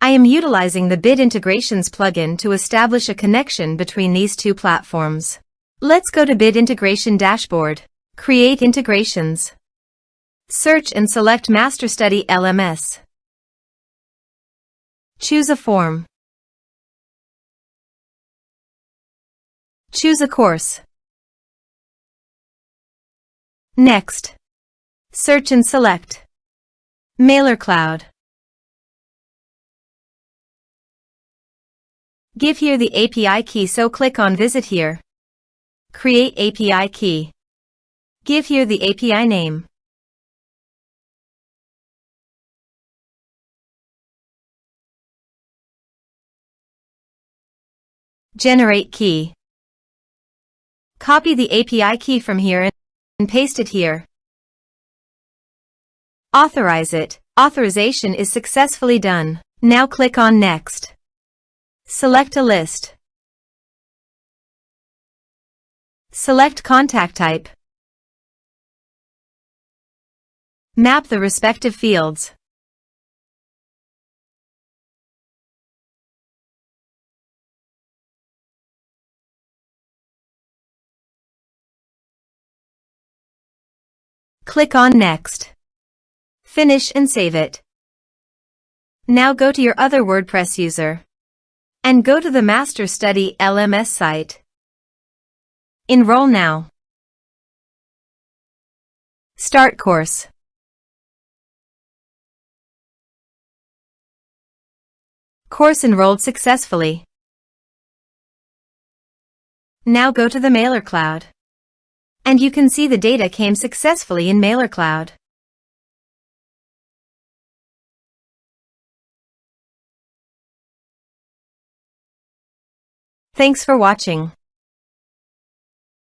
I am utilizing the Bid Integrations plugin to establish a connection between these two platforms. Let's go to Bid Integration Dashboard. Create integrations. Search and select MasterStudy LMS. Choose a form. Choose a course. Next. Search and select Mailercloud. Give here the API key, so click on Visit here. Create API key. Give here the API name. Generate key. Copy the API key from here and paste it here. Authorize it. Authorization is successfully done. Now click on Next. Select a list. Select contact type. Map the respective fields. Click on Next. Finish and save it. Now go to your other WordPress user and go to the MasterStudy LMS site. Enroll now. Start course. Course enrolled successfully. Now go to the Mailercloud. And you can see the data came successfully in Mailercloud. Thanks for watching.